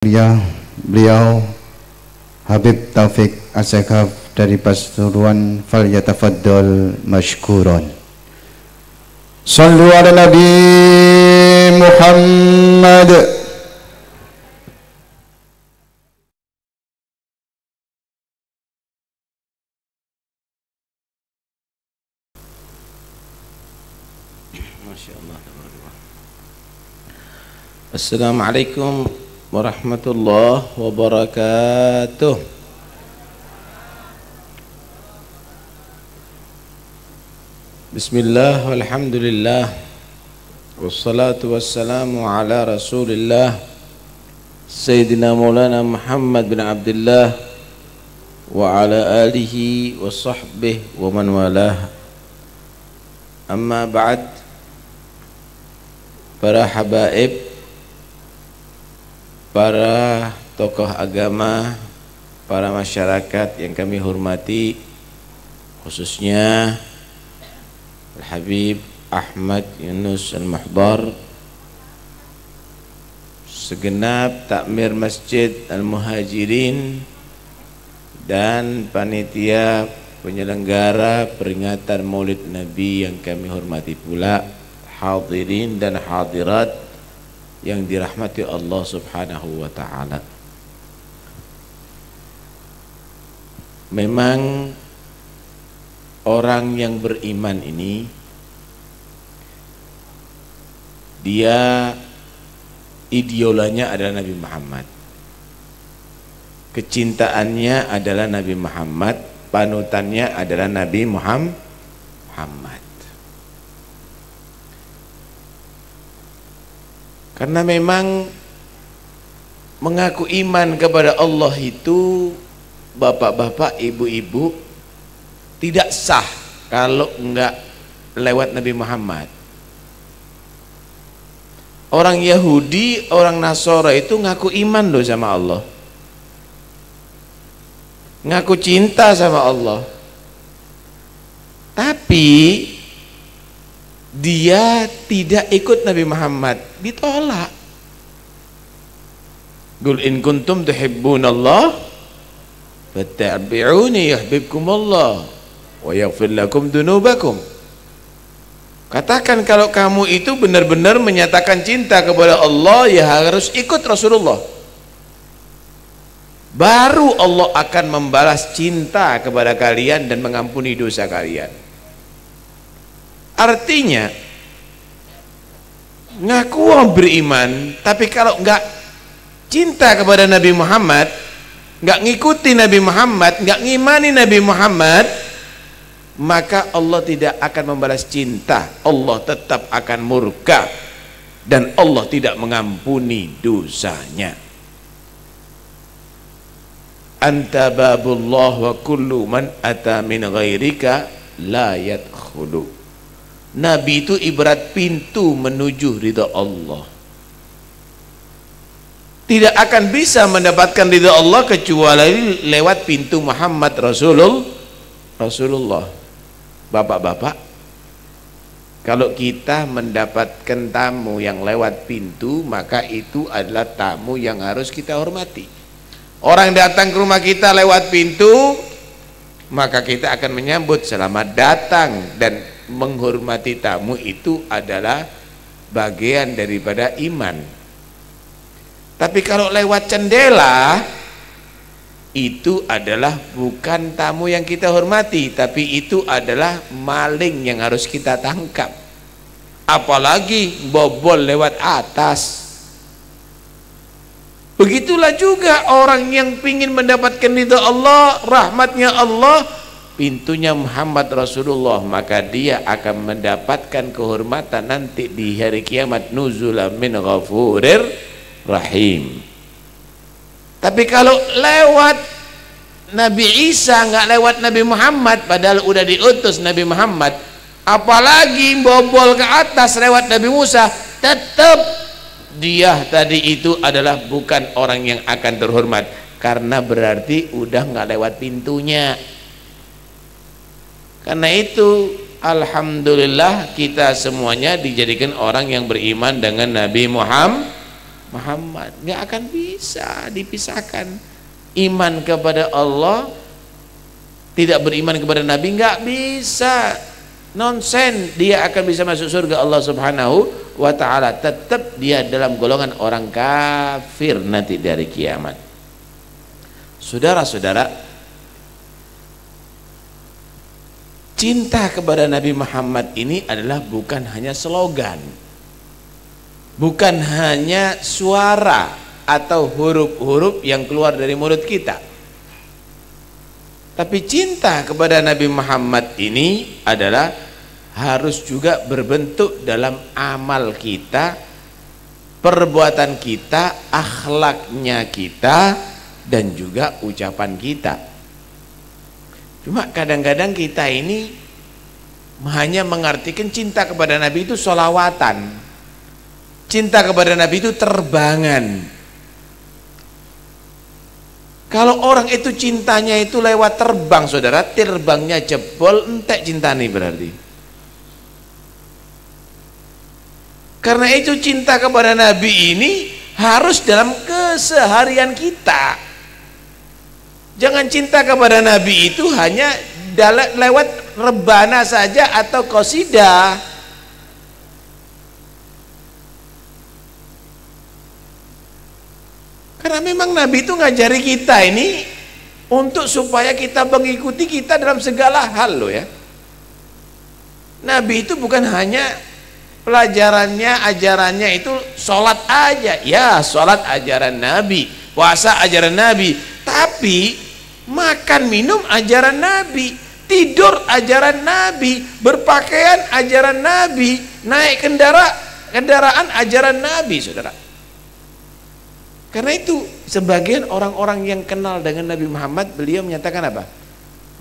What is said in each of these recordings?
Beliau Habib Taufik As-Saghaf dari Pasuruan, falyatafaddal mashkuran. Sallu ala Nabi Muhammad. Masyaallah. Assalamualaikum warahmatullahi wabarakatuh. Bismillah walhamdulillah wassalatu wassalamu ala rasulillah Sayyidina Maulana Muhammad bin Abdullah wa ala alihi wa sahbihi wa man walah. Amma ba'd. Para habaib, para tokoh agama, para masyarakat yang kami hormati, khususnya Al-Habib Ahmad Yunus Al-Muhdar, segenap takmir Masjid Al-Muhajirin dan panitia penyelenggara peringatan Maulid Nabi yang kami hormati pula, hadirin dan hadirat yang dirahmati Allah Subhanahu wa ta'ala. Memang orang yang beriman ini dia idolanya adalah Nabi Muhammad, kecintaannya adalah Nabi Muhammad, panutannya adalah Nabi Muhammad. Karena memang mengaku iman kepada Allah itu, bapak-bapak, ibu-ibu, tidak sah kalau enggak lewat Nabi Muhammad. Orang Yahudi, orang Nasara itu ngaku iman loh sama Allah, ngaku cinta sama Allah, tapi dia tidak ikut Nabi Muhammad, ditolak. Qul in kuntum tuhibbunallah fattabi'uni yuhibbukumullah wa yaghfir lakum dzunubakum. Katakan kalau kamu itu benar-benar menyatakan cinta kepada Allah, ya harus ikut Rasulullah. Baru Allah akan membalas cinta kepada kalian dan mengampuni dosa kalian. Artinya ngaku beriman, tapi kalau enggak cinta kepada Nabi Muhammad, enggak ngikuti Nabi Muhammad, enggak ngimani Nabi Muhammad, maka Allah tidak akan membalas cinta. Allah tetap akan murka dan Allah tidak mengampuni dosanya. Anta babullah wa kullu man ata min ghairika la yadkhulu. Nabi itu ibarat pintu menuju ridha Allah. Tidak akan bisa mendapatkan ridha Allah kecuali lewat pintu Muhammad Rasulullah. Bapak-bapak, kalau kita mendapatkan tamu yang lewat pintu, maka itu adalah tamu yang harus kita hormati. Orang datang ke rumah kita lewat pintu, maka kita akan menyambut selamat datang, dan menghormati tamu itu adalah bagian daripada iman. Tapi kalau lewat jendela, itu adalah bukan tamu yang kita hormati, tapi itu adalah maling yang harus kita tangkap. Apalagi bobol lewat atas. Begitulah juga orang yang ingin mendapatkan ridha Allah, rahmatnya Allah, pintunya Muhammad Rasulullah, maka dia akan mendapatkan kehormatan nanti di hari kiamat, nuzulan min ghafurir rahim. Tapi kalau lewat Nabi Isa, nggak lewat Nabi Muhammad, padahal udah diutus Nabi Muhammad, apalagi bobol ke atas lewat Nabi Musa, tetap dia tadi itu adalah bukan orang yang akan terhormat, karena berarti udah nggak lewat pintunya. Karena itu alhamdulillah kita semuanya dijadikan orang yang beriman dengan Nabi Muhammad. Nggak akan bisa dipisahkan. Iman kepada Allah, tidak beriman kepada Nabi, nggak bisa. Nonsen. Dia akan bisa masuk surga Allah Subhanahu wa ta'ala. Tetap dia dalam golongan orang kafir nanti dari kiamat. Saudara-saudara, cinta kepada Nabi Muhammad ini adalah bukan hanya slogan, bukan hanya suara atau huruf-huruf yang keluar dari mulut kita, tapi cinta kepada Nabi Muhammad ini adalah harus juga berbentuk dalam amal kita, perbuatan kita, akhlaknya kita, dan juga ucapan kita. Cuma kadang-kadang kita ini hanya mengartikan cinta kepada Nabi itu sholawatan, cinta kepada Nabi itu terbangan. Kalau orang itu cintanya itu lewat terbang, saudara, terbangnya jebol, entek cinta nih berarti. Karena itu cinta kepada Nabi ini harus dalam keseharian kita. Jangan cinta kepada Nabi itu hanya lewat rebana saja atau qasidah. Karena memang Nabi itu ngajari kita ini untuk supaya kita mengikuti kita dalam segala hal loh ya. Nabi itu bukan hanya pelajarannya, ajarannya itu sholat aja. Ya, sholat ajaran Nabi, puasa ajaran Nabi, tapi makan minum ajaran Nabi, tidur ajaran Nabi, berpakaian ajaran Nabi, naik kendaraan ajaran Nabi, saudara. Karena itu sebagian orang-orang yang kenal dengan Nabi Muhammad, beliau menyatakan apa?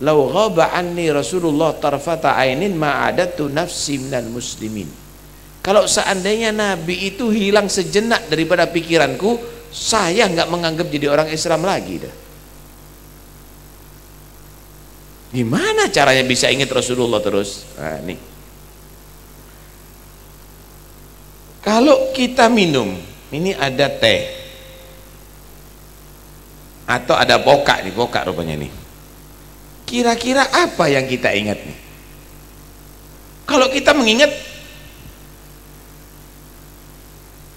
Lau ghaba anni Rasulullah tarfata ainin ma'adatu nafsi minal muslimin. Kalau seandainya Nabi itu hilang sejenak daripada pikiranku, saya nggak menganggap jadi orang Islam lagi dah. Gimana caranya bisa ingat Rasulullah terus? Nah, nih. Kalau kita minum, ini ada teh atau ada pokak nih, pokak rupanya nih. Kira-kira apa yang kita ingat nih? Kalau kita mengingat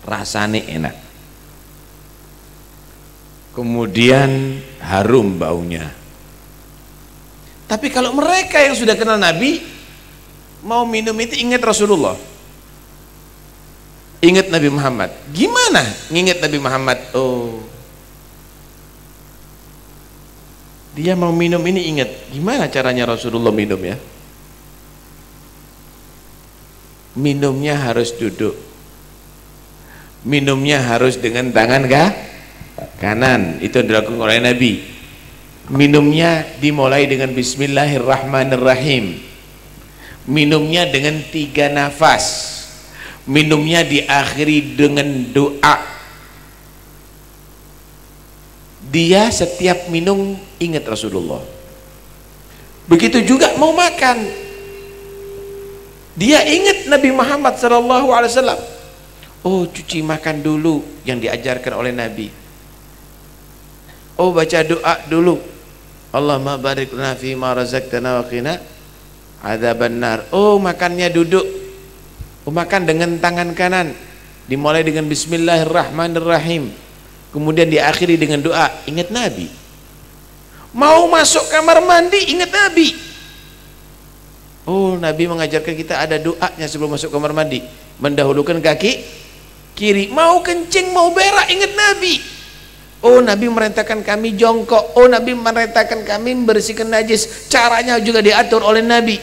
rasanya enak, kemudian harum baunya. Tapi kalau mereka yang sudah kenal Nabi mau minum itu ingat Rasulullah, ingat Nabi Muhammad. Gimana nginget Nabi Muhammad? Oh, dia mau minum ini ingat. Gimana caranya Rasulullah minum ya? Minumnya harus duduk, minumnya harus dengan tangan kanan. Itu dilakukan oleh Nabi. Minumnya dimulai dengan Bismillahirrahmanirrahim, minumnya dengan 3 nafas, minumnya diakhiri dengan doa. Dia setiap minum ingat Rasulullah. Begitu juga mau makan, dia ingat Nabi Muhammad SAW. Oh, cuci makan dulu yang diajarkan oleh Nabi. Oh, baca doa dulu. Allahumma barik lana fi ma razaqtana wa qina adzabannar. Oh, makannya duduk. Oh, makan dengan tangan kanan. Dimulai dengan Bismillahirrahmanirrahim. Kemudian diakhiri dengan doa, ingat Nabi. Mau masuk kamar mandi, ingat Nabi. Oh, Nabi mengajarkan kita ada doanya sebelum masuk kamar mandi. Mendahulukan kaki kiri. Mau kencing, mau berak, ingat Nabi. Oh, Nabi merintahkan kami jongkok. Oh, Nabi merintahkan kami membersihkan najis. Caranya juga diatur oleh Nabi.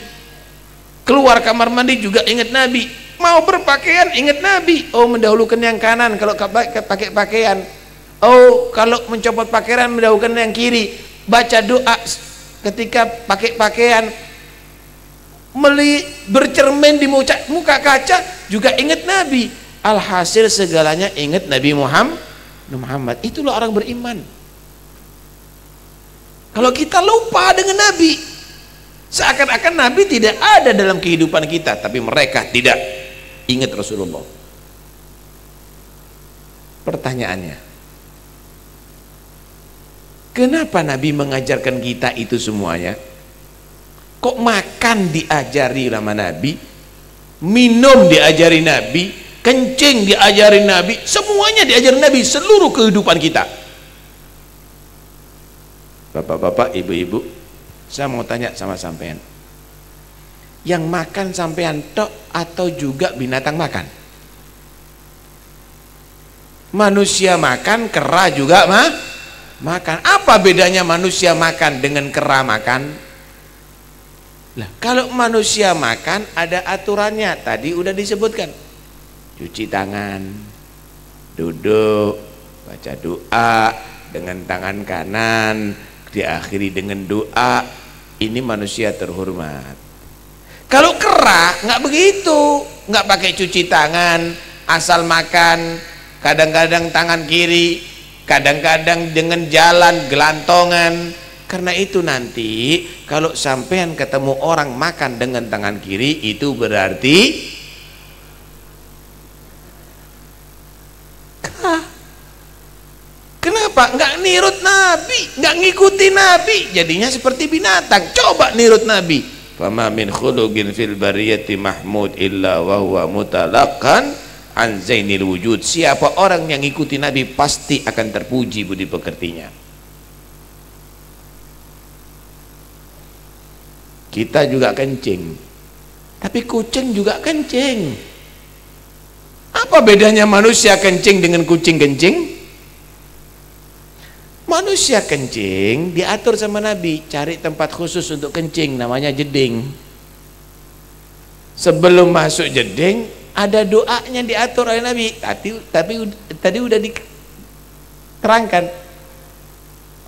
Keluar kamar mandi juga ingat Nabi. Mau berpakaian ingat Nabi. Oh, mendahulukan yang kanan kalau pakai pakaian. Oh, kalau mencopot pakaian mendahulukan yang kiri. Baca doa ketika pakai pakaian. Bercermin di muka kaca juga ingat Nabi. Alhasil segalanya ingat Nabi Muhammad. Itulah orang beriman. Kalau kita lupa dengan Nabi, seakan-akan Nabi tidak ada dalam kehidupan kita, tapi mereka tidak ingat Rasulullah. Pertanyaannya, kenapa Nabi mengajarkan kita itu semuanya? Kok makan diajari sama Nabi, minum diajari Nabi, kencing diajari Nabi, semuanya diajari Nabi, seluruh kehidupan kita. Bapak-bapak, ibu-ibu, saya mau tanya sama sampean, yang makan sampean tok atau juga binatang makan? Manusia makan, kera juga makan. Apa bedanya manusia makan dengan kera makan? Lah, kalau manusia makan ada aturannya, tadi udah disebutkan. Cuci tangan, duduk, baca doa dengan tangan kanan, diakhiri dengan doa. Ini manusia terhormat. Kalau kera nggak begitu, nggak pakai cuci tangan, asal makan, kadang-kadang tangan kiri, kadang-kadang dengan jalan gelantongan. Karena itu nanti kalau sampean ketemu orang makan dengan tangan kiri, itu berarti kenapa? Nggak nirut Nabi, nggak ngikuti Nabi, jadinya seperti binatang. Coba nirut Nabi. Fama min khuluqin fil bariyati mahmud illa wa huwa mutalaqan an zainil wujud. Siapa orang yang ngikuti Nabi pasti akan terpuji budi pekertinya. Kita juga kencing, tapi kucing juga kencing. Apa bedanya manusia kencing dengan kucing kencing? Manusia kencing diatur sama Nabi, cari tempat khusus untuk kencing, namanya jeding. Sebelum masuk jeding ada doanya diatur oleh Nabi. Tadi udah diterangkan.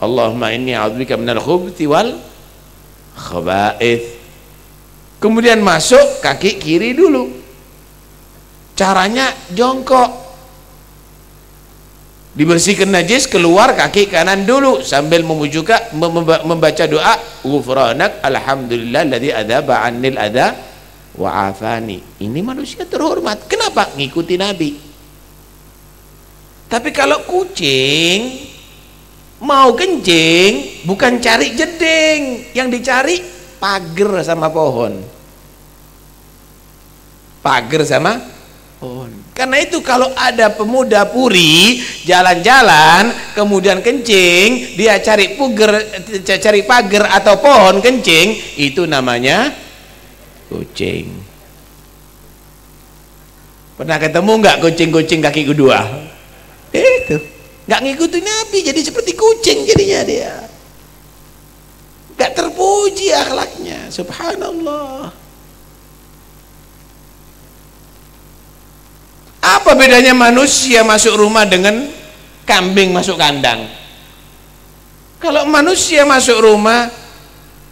Allahumma inni a'udzubika minal khubuthi wal khaba'ith. Kemudian masuk kaki kiri dulu. Caranya jongkok. Dibersihkan najis, keluar kaki kanan dulu sambil membaca doa ghufranak alhamdulillahilladzi adzaba 'annil adza wa afani. Ini manusia terhormat. Kenapa? Ngikuti Nabi. Tapi kalau kucing mau kencing bukan cari jeding, yang dicari pagar sama pohon. Pagar sama pohon. Karena itu kalau ada pemuda puri jalan-jalan kemudian kencing, dia cari pagar atau pohon kencing, itu namanya kucing. Pernah ketemu nggak kucing-kucing kaki kedua? Itu nggak ngikutin Nabi, jadi seperti kucing jadinya dia. Nggak terpuji akhlaknya, subhanallah. Apa bedanya manusia masuk rumah dengan kambing masuk kandang? Kalau manusia masuk rumah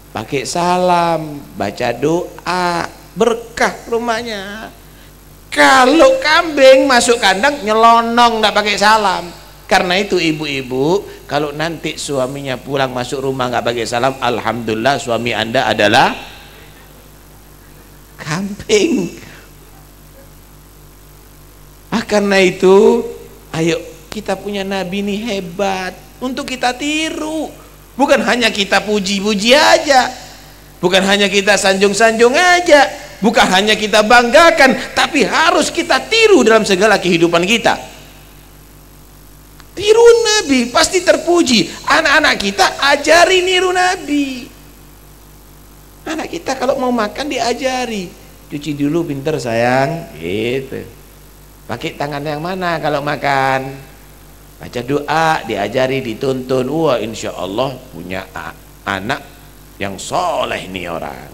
pakai salam, baca doa, berkah rumahnya. Kalau kambing masuk kandang nyelonong, nggak pakai salam. Karena itu ibu-ibu, kalau nanti suaminya pulang masuk rumah nggak pakai salam, alhamdulillah suami Anda adalah kambing. Karena itu, ayo kita punya Nabi ini hebat untuk kita tiru. Bukan hanya kita puji-puji aja, bukan hanya kita sanjung-sanjung aja, bukan hanya kita banggakan, tapi harus kita tiru dalam segala kehidupan kita. Tiru Nabi, pasti terpuji. Anak-anak kita ajari niru Nabi. Anak kita kalau mau makan diajari, cuci dulu pinter sayang, gitu. Pakai tangan yang mana kalau makan? Baca doa, diajari, dituntun. Wah, insya Allah punya anak yang soleh nih orang.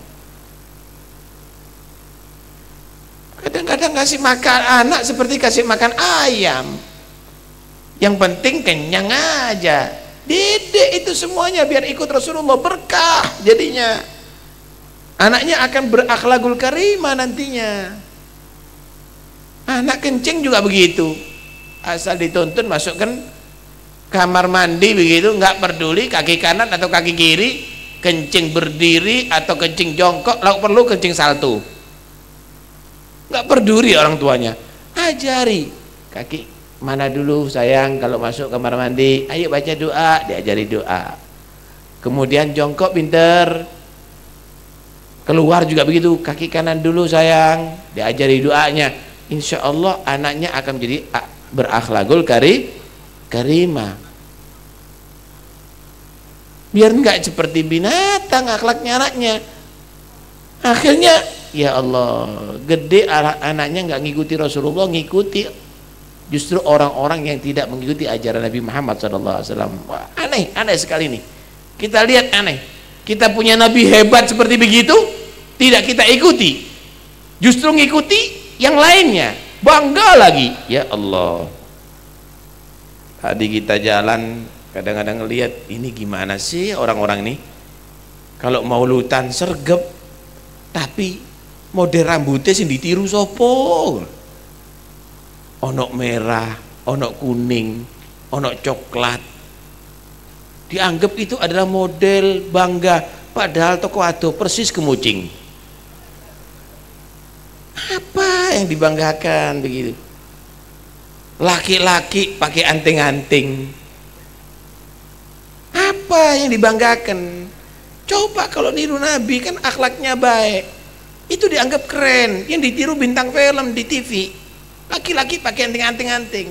Kadang-kadang kasih makan anak seperti kasih makan ayam. Yang penting kenyang aja. Didik itu semuanya biar ikut Rasulullah, berkah jadinya. Anaknya akan berakhlakul karimah nantinya. Anak kencing juga begitu, asal dituntun masukkan kamar mandi begitu, nggak peduli kaki kanan atau kaki kiri, kencing berdiri atau kencing jongkok, kalau perlu kencing salto, nggak peduli orang tuanya. Ajari kaki mana dulu sayang kalau masuk kamar mandi, ayo baca doa, diajari doa. Kemudian jongkok pinter, keluar juga begitu, kaki kanan dulu sayang, diajari doanya. Insya Allah anaknya akan menjadi berakhlakul karimah. Biar enggak seperti binatang akhlaknya anaknya. Akhirnya ya Allah, gede anaknya enggak ngikuti Rasulullah, ngikuti justru orang-orang yang tidak mengikuti ajaran Nabi Muhammad SAW. Aneh sekali nih. Kita lihat aneh. Kita punya Nabi hebat seperti begitu, tidak kita ikuti, justru ngikuti yang lainnya, bangga lagi. Ya Allah, tadi kita jalan kadang-kadang ngelihat ini gimana sih orang-orang ini kalau maulutan sergep, tapi model rambutnya sing ditiru sopo, onok merah, onok kuning, onok coklat, dianggap itu adalah model bangga, padahal toko ado persis kemucing. Apa yang dibanggakan begitu? Laki-laki pakai anting-anting, apa yang dibanggakan? Coba kalau niru Nabi kan akhlaknya baik, itu dianggap keren. Yang ditiru bintang film di TV, laki-laki pakai anting-anting.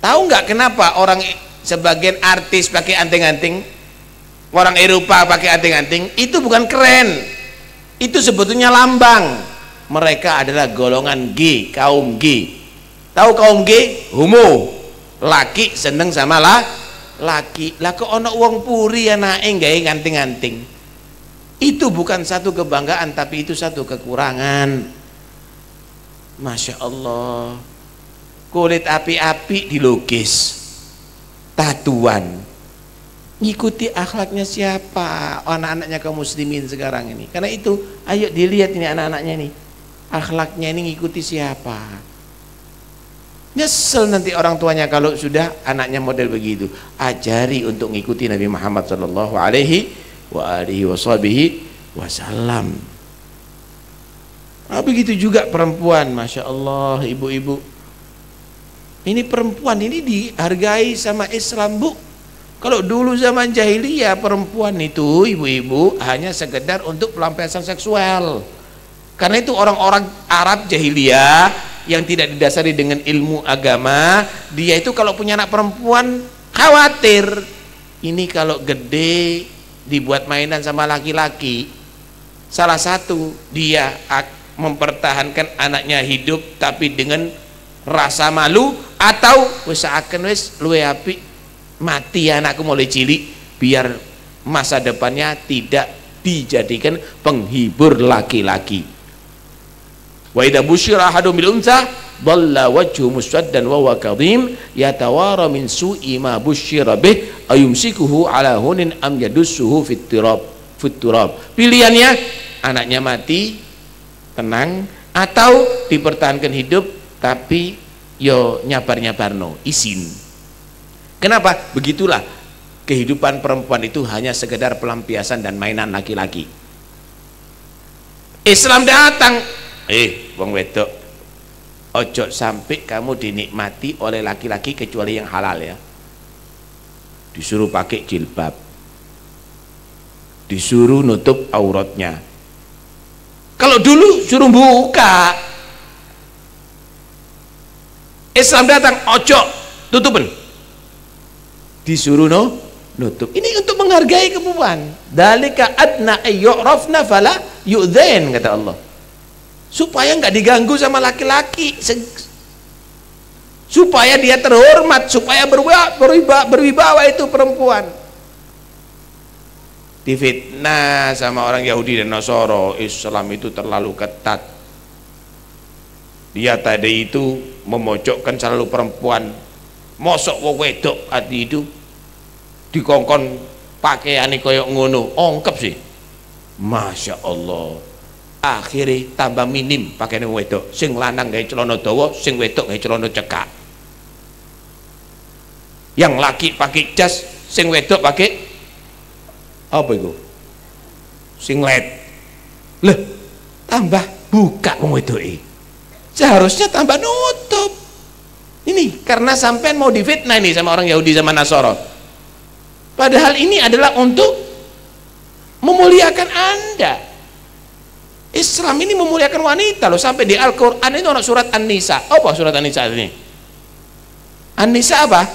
Tahu nggak kenapa orang sebagian artis pakai anting-anting, orang Eropa pakai anting-anting? Itu bukan keren, itu sebetulnya lambang mereka adalah golongan G, kaum G. Tahu kaum G? Homo, laki seneng sama laki. Lah kok ono wong puri anake gawe anting-anting? Itu bukan satu kebanggaan, tapi itu satu kekurangan. Masya Allah, kulit api-api dilukis, tatuan, ngikuti akhlaknya siapa? Anak-anaknya kaum muslimin sekarang ini. Karena itu ayo dilihat ini anak-anaknya ini, akhlaknya ini ngikuti siapa? Nyesel nanti orang tuanya kalau sudah anaknya model begitu. Ajari untuk ngikuti Nabi Muhammad sallallahu alaihi wasallam. Begitu juga perempuan, masya Allah, ibu-ibu. Ini perempuan ini dihargai sama Islam, Bu. Kalau dulu zaman jahiliyah perempuan itu, ibu-ibu, hanya sekedar untuk pelampiasan seksual. Karena itu orang-orang Arab jahiliyah yang tidak didasari dengan ilmu agama, dia itu kalau punya anak perempuan khawatir ini kalau gede dibuat mainan sama laki-laki. Salah satu, dia mempertahankan anaknya hidup tapi dengan rasa malu, atau wis akan wis luwe apik mati anakku mulai cilik biar masa depannya tidak dijadikan penghibur laki-laki. Wa idza busyira ahadun bil unsa dhalla wajhu muswaddan wa huwa kadhim yatawara min su'i ma busyira bih ayumsikuhu ala hunin am yadussuhu fit turab. Pilihannya anaknya mati tenang, atau dipertahankan hidup tapi yo nyabar-nyabarno isin. Kenapa? Begitulah kehidupan perempuan itu hanya sekedar pelampiasan dan mainan laki-laki. Islam datang, wong wedok, ojo sampai kamu dinikmati oleh laki-laki kecuali yang halal ya. Disuruh pakai jilbab, disuruh nutup auratnya. Kalau dulu suruh buka, Islam datang, ojo tutupin, disuruh nutup. Ini untuk menghargai perempuan. Dalika adna ayyurafna fala yu'dzain, kata Allah, supaya nggak diganggu sama laki-laki, supaya dia terhormat, supaya berwibawa itu perempuan. Difitnah sama orang Yahudi dan Nasara, Islam itu terlalu ketat, dia tadi itu memojokkan selalu perempuan. Mosok wong wedok ati itu dikongkon pakaiane koyok ngono, ongkep sih, masya Allah. Akhirnya tambah minim pakaian wedok, sing lanang gawe celana dawa, sing wedok gawe celana cekak. Yang laki pakai jas, sing wedok pakai apa itu? Singlet. Lah, tambah buka wong wedoke. Seharusnya tambah nutup. Ini karena sampean mau difitnah ini sama orang Yahudi sama Nasara. Padahal ini adalah untuk memuliakan Anda. Islam ini memuliakan wanita loh, sampai di Al-Qur'an itu ada surat An-Nisa. Apa surat An-Nisa ini? An-Nisa apa?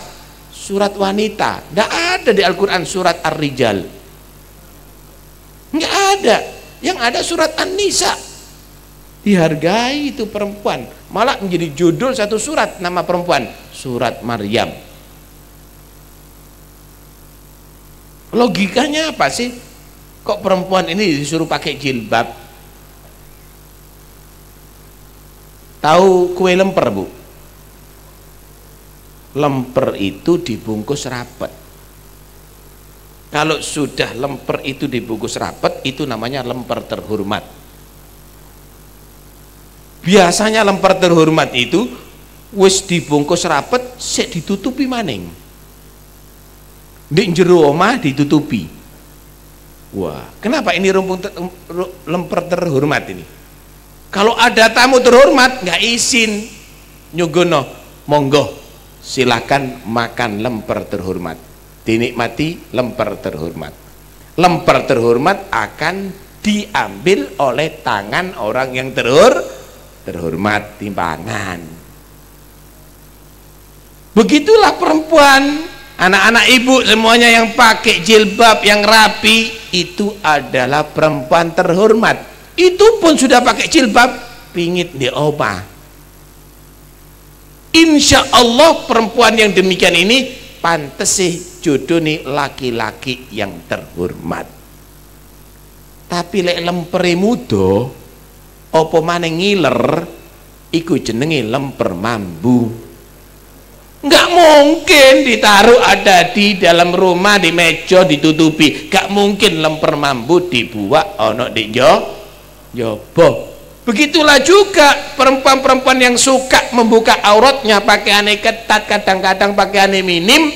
Surat wanita. Tidak ada di Al-Qur'an surat Ar-Rijal. Enggak ada. Yang ada surat An-Nisa. Dihargai itu perempuan, malah menjadi judul satu surat nama perempuan, surat Maryam. Logikanya apa sih? Kok perempuan ini disuruh pakai jilbab? Tahu kue lemper, Bu? Lemper itu dibungkus rapat. Kalau sudah lemper itu dibungkus rapat, itu namanya lemper terhormat. Biasanya lemper terhormat itu wis dibungkus rapet sik ditutupi maning. Di jero omah ditutupi. Wah, kenapa ini lemper terhormat ini? Kalau ada tamu terhormat nggak izin nyugono, monggo silakan makan lemper terhormat. Dinikmati lemper terhormat. Lemper terhormat akan diambil oleh tangan orang yang terhormat timbangan. Begitulah perempuan, anak-anak ibu semuanya yang pakai jilbab yang rapi itu adalah perempuan terhormat. Itu pun sudah pakai jilbab pingit di omah. Insya Allah perempuan yang demikian ini pantes sih jodoh nih laki-laki yang terhormat. Tapi lek lempere muda apa maneh ngiler iku jenenge lemper mambu. Enggak mungkin ditaruh ada di dalam rumah di meja ditutupi. Enggak mungkin lemper mambu dibuat ono di jobo. Begitulah juga perempuan-perempuan yang suka membuka auratnya pakaiannya ketat, kadang-kadang pakaiannya minim,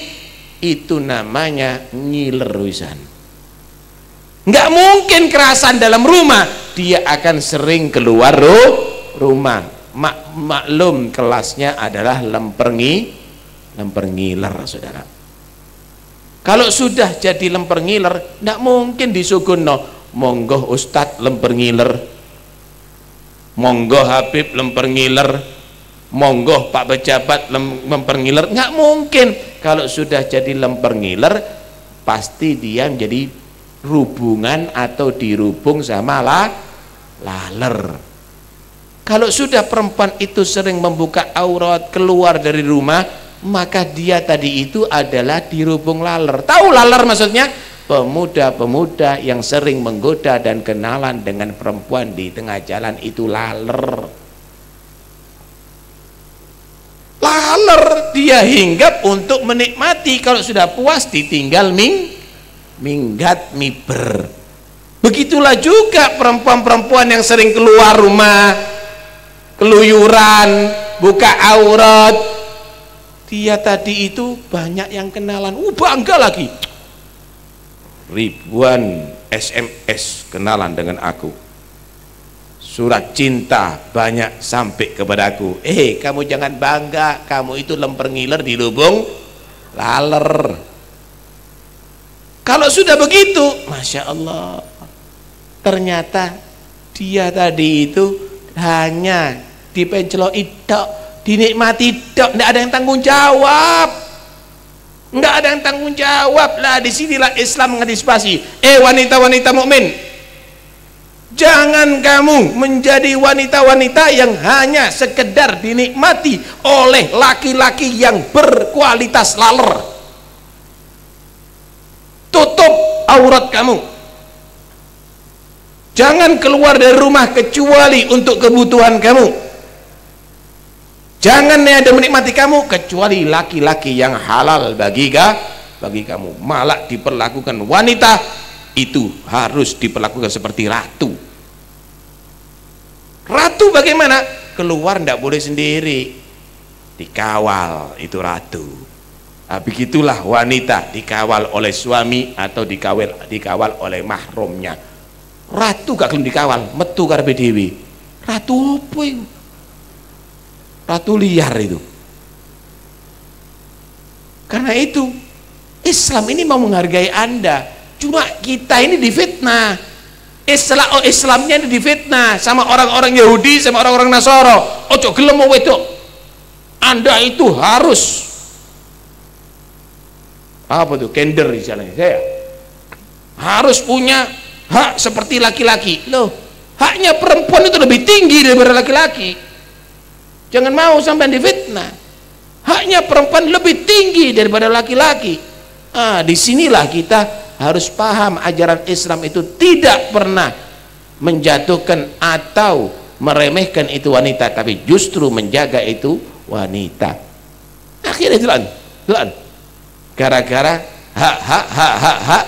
itu namanya ngiler wisan. Enggak mungkin kerasan dalam rumah, dia akan sering keluar rumah. Maklum kelasnya adalah lemper ngiler, saudara. Kalau sudah jadi lemper ngiler, tidak mungkin disuguhno, monggo Ustadz lemper ngiler, monggo Habib lemper ngiler, monggo Pak pejabat lemper ngiler. Nggak mungkin. Kalau sudah jadi lemper ngiler, pasti dia menjadi rubungan atau dirubung sama laler. Kalau sudah perempuan itu sering membuka aurat keluar dari rumah, maka dia tadi itu adalah dirubung laler. Tahu laler maksudnya? Pemuda-pemuda yang sering menggoda dan kenalan dengan perempuan di tengah jalan itu laler. Laler, dia hinggap untuk menikmati. Kalau sudah puas ditinggal minggat miber. Begitulah juga perempuan-perempuan yang sering keluar rumah, keluyuran, buka aurat, dia tadi itu banyak yang kenalan. Bangga lagi, ribuan SMS kenalan dengan aku, surat cinta banyak sampai kepadaku. Kamu jangan bangga, kamu itu lemper ngiler di lubung laler. Kalau sudah begitu, Masya Allah, ternyata dia tadi itu hanya dipenceloki tok, dinikmati tok, tidak ada yang tanggung jawab. Tidak ada yang tanggung jawab lah. Disinilah Islam mengantisipasi. Wanita-wanita mukmin, jangan kamu menjadi wanita-wanita yang hanya sekedar dinikmati oleh laki-laki yang berkualitas laler. Tutup aurat kamu. Jangan keluar dari rumah kecuali untuk kebutuhan kamu. Jangan ada menikmati kamu kecuali laki-laki yang halal bagi kamu. Malah diperlakukan wanita itu harus diperlakukan seperti ratu. Ratu bagaimana? Keluar tidak boleh sendiri, dikawal, itu ratu. Begitulah wanita dikawal oleh suami atau dikawal oleh mahramnya. Ratu gak gelem dikawal, metu karepe dhewe. Ratu apa itu? Ratu liar itu. Karena itu Islam ini mau menghargai Anda, cuma kita ini difitnah. Islamnya ini difitnah sama orang-orang Yahudi, sama orang-orang Nasara. Ojo gelem mau wedok, Anda itu harus apa tuh, gender istilahnya, saya harus punya hak seperti laki-laki. Loh, haknya perempuan itu lebih tinggi daripada laki-laki. Jangan mau sampai difitnah. Haknya perempuan lebih tinggi daripada laki-laki. Disinilah kita harus paham ajaran Islam itu tidak pernah menjatuhkan atau meremehkan itu wanita, tapi justru menjaga itu wanita. Akhirnya jalan gara-gara hak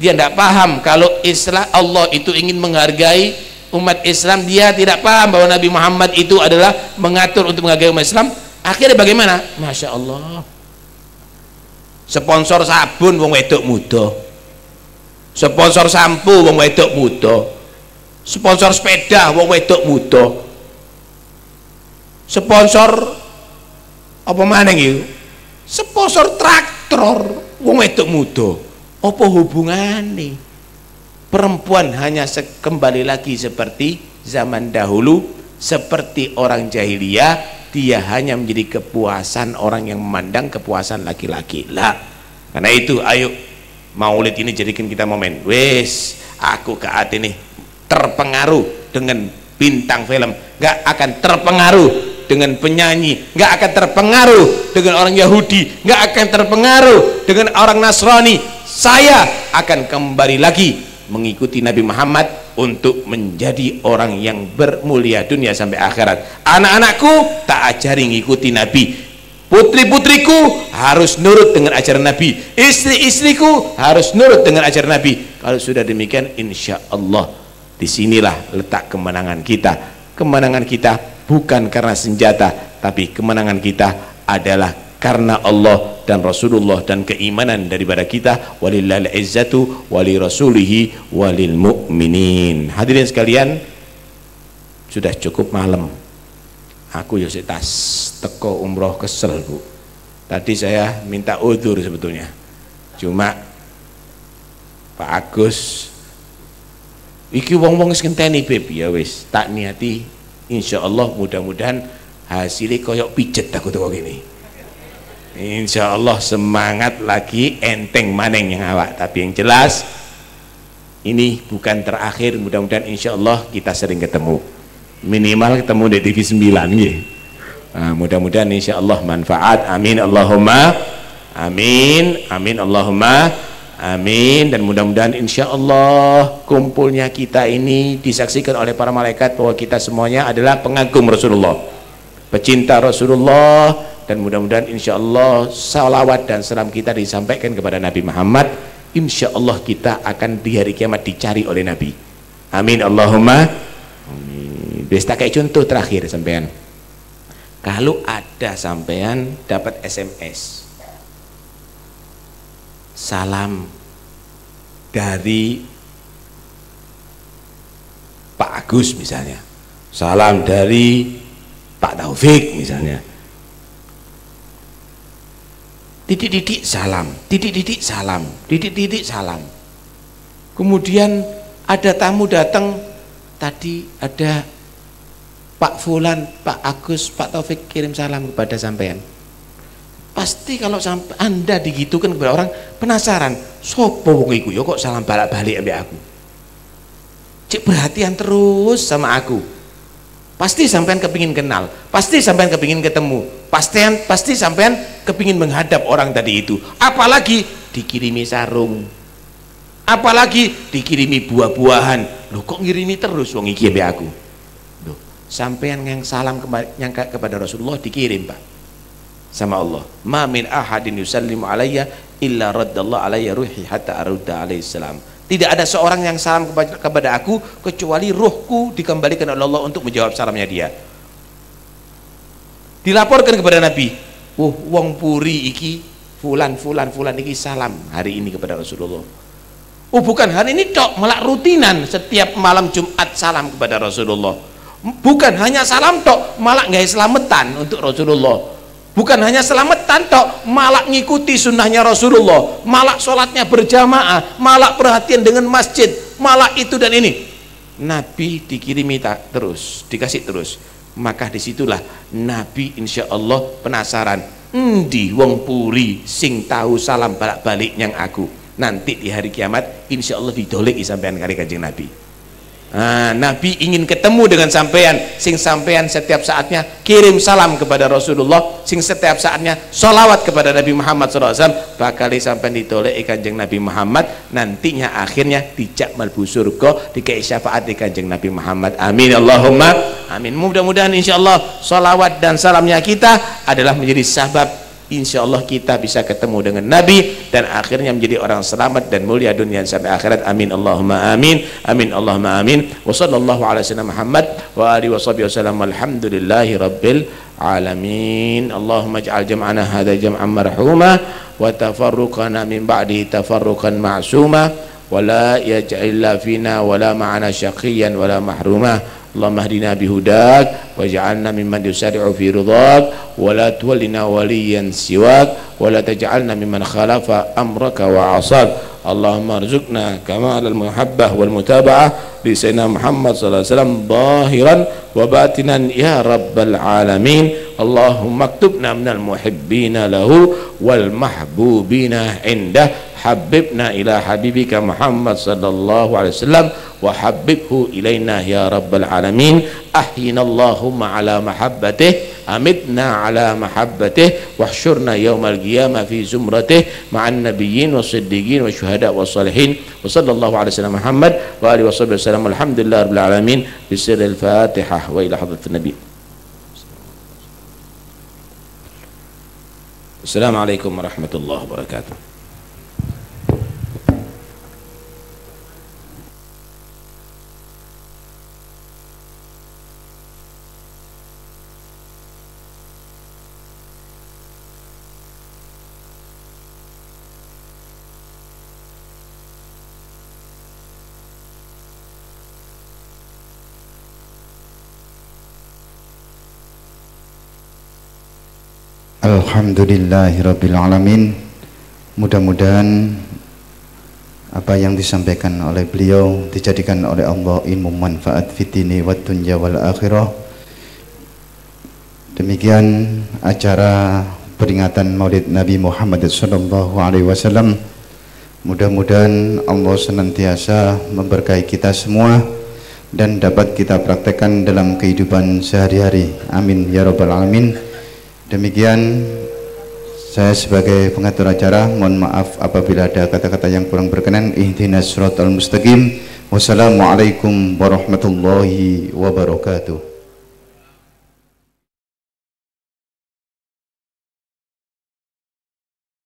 dia tidak paham kalau Islam, Allah itu ingin menghargai umat Islam. Dia tidak paham bahwa Nabi Muhammad itu adalah mengatur untuk menghargai umat Islam. Akhirnya bagaimana? Masya Allah, sponsor sabun wong wedok muda, sponsor sampo wong wedok muda, sponsor sepeda wong wedok muda, sponsor apa maneh iki, sponsor traktor wong wedok muda. Apa hubungane? Perempuan hanya kembali lagi seperti zaman dahulu, seperti orang jahiliyah. Dia hanya menjadi kepuasan orang yang memandang kepuasan laki-laki lah. Karena itu ayo maulid ini jadikan kita momen. Wes, aku ke hati nih terpengaruh dengan bintang film, nggak akan terpengaruh dengan penyanyi, nggak akan terpengaruh dengan orang Yahudi, nggak akan terpengaruh dengan orang Nasrani. Saya akan kembali lagi mengikuti Nabi Muhammad untuk menjadi orang yang bermulia dunia sampai akhirat. Anak-anakku tak ajari ngikuti Nabi, putri-putriku harus nurut dengan ajaran Nabi, istri-istriku harus nurut dengan ajaran Nabi. Kalau sudah demikian, insya Allah disinilah letak kemenangan kita. Kemenangan kita bukan karena senjata, tapi kemenangan kita adalah karena Allah dan Rasulullah dan keimanan daripada kita. Walillahil izzatu wali rasulihi walil mu'minin. Hadirin sekalian, sudah cukup malam. Aku ya tas teko umroh kesel, Bu. Tadi saya minta udzur sebetulnya, cuma Pak Agus iki wong-wong wis ngenteni beb, ya wis tak niati insyaallah mudah-mudahan hasilnya koyok pijet aku teko gini. Insya Allah semangat lagi, enteng maneng yang awak. Tapi yang jelas ini bukan terakhir. Mudah-mudahan insya Allah kita sering ketemu, minimal ketemu di TV 9 ya. Mudah-mudahan insya Allah manfaat. Amin Allahumma amin, amin Allahumma amin. Dan mudah-mudahan insya Allah kumpulnya kita ini disaksikan oleh para malaikat bahwa kita semuanya adalah pengagum Rasulullah, pecinta Rasulullah. Dan mudah-mudahan insya Allah salawat dan salam kita disampaikan kepada Nabi Muhammad. Insya Allah kita akan di hari kiamat dicari oleh Nabi. Amin Allahumma amin. Bisa kayak contoh terakhir sampean, kalau ada sampean dapat SMS salam dari Pak Agus misalnya, salam dari Pak Taufik misalnya, titik-titik salam, titik-titik salam, titik-titik salam. Kemudian ada tamu datang, tadi ada Pak Fulan, Pak Agus, Pak Taufik kirim salam kepada sampean. Pasti kalau Anda digitukan kepada orang, penasaran, sopo wong iku ya kok salam balik-balik ambek aku. Cik perhatian terus sama aku. Pasti sampean kepingin kenal, pasti sampean kepingin ketemu, pasti sampean kepingin menghadap orang tadi itu. Apalagi dikirimi sarung, apalagi dikirimi buah-buahan. Loh kok ngirimi terus wong iki ambek aku. Loh, sampean yang salam kepada Rasulullah dikirim Pak sama Allah. Ma min ahadin yusallimu alayya illa raddallahu alayya ruhi hatta arudda alaihi salam. Tidak ada seorang yang salam kepada aku kecuali ruhku dikembalikan oleh Allah untuk menjawab salamnya dia. Dilaporkan kepada Nabi, wong puri iki fulan iki salam hari ini kepada Rasulullah. Bukan hari ini tok, malah rutinan setiap malam Jumat salam kepada Rasulullah. Bukan hanya salam tok, malah nggak selametan untuk Rasulullah. Bukan hanya selametan, Jumatan tok, malah ngikuti sunnahnya Rasulullah, malah sholatnya berjamaah, malah perhatian dengan masjid, malah itu dan ini. Nabi dikirimi terus, dikasih terus. Maka disitulah Nabi insya Allah penasaran, endi wong puri sing tahu salam balik-balik yang aku. Nanti di hari kiamat insya Allah didoleki sampean kali Kanjeng Nabi. Nabi ingin ketemu dengan sampean, sing sampean setiap saatnya kirim salam kepada Rasulullah, sing setiap saatnya sholawat kepada Nabi Muhammad SAW, bakal sampean ditoleki Kanjeng Nabi Muhammad, nantinya akhirnya dijak malbu surga, dikei syafaat di Kanjeng Nabi Muhammad. Amin Allahumma amin. Mudah-mudahan insyaallah sholawat dan salamnya kita adalah menjadi sabab insyaallah kita bisa ketemu dengan Nabi dan akhirnya menjadi orang selamat dan mulia dunia sampai akhirat. Amin Allahumma amin. Amin Allahumma amin. Wa sallallahu ala sayyidina Muhammad wa alihi washabihi wasallam. Alhamdulillahi rabbil alamin. Allahumma ij'al jam'ana hadha jam'an marhuma wa tafarruqana min ba'di tafarruqan ma'suma wa la yaj'al fina wa la ma'ana syaqiyan wa la mahruma. Allahumma hdina bihudak waj'alna mimman yusari'u fi ridhak wa la tuwallina waliyan siwak wa la taj'alna mimman khalafa amraka wa 'asak. Allahumma arzuqna kamal al-muhabbah wal mutaba'ah li sayyidina Muhammad sallallahu alaihi wasallam zahiran wa batinan ya rabbal alamin. Allahumma aktubna minal muhibbina lahu wal mahbubina indah. Habibna ila habibika Muhammad sallallahu alaihi wasallam wa habibhu ilaina ya rabbal alamin. Ahyina Allahumma ala mahabbatih, amitna ala mahabbatih, wahsyurna yawmal qiyamah fi zumratih ma'an nabiyyin wa siddiqin wa syuhada wa salihin. Wa sallallahu alaihi wasallam Muhammad wa alihi wasallam. Alhamdulillah rabbil alamin. Bisirril Fatihah wa ila hadratin nabi. Assalamualaikum warahmatullahi wabarakatuh. Alhamdulillahirabbil alamin. Mudah-mudahan apa yang disampaikan oleh beliau dijadikan oleh Allah ilmu manfaat fitini wad dunya wal akhirah. Demikian acara peringatan Maulid Nabi Muhammad sallallahu alaihi wasallam. Mudah-mudahan Allah senantiasa memberkahi kita semua dan dapat kita praktekkan dalam kehidupan sehari-hari. Amin ya rabbal alamin. Demikian saya sebagai pengatur acara mohon maaf apabila ada kata-kata yang kurang berkenan. Ihdinas siratal mustaqim. Wassalamualaikum warahmatullahi wabarakatuh.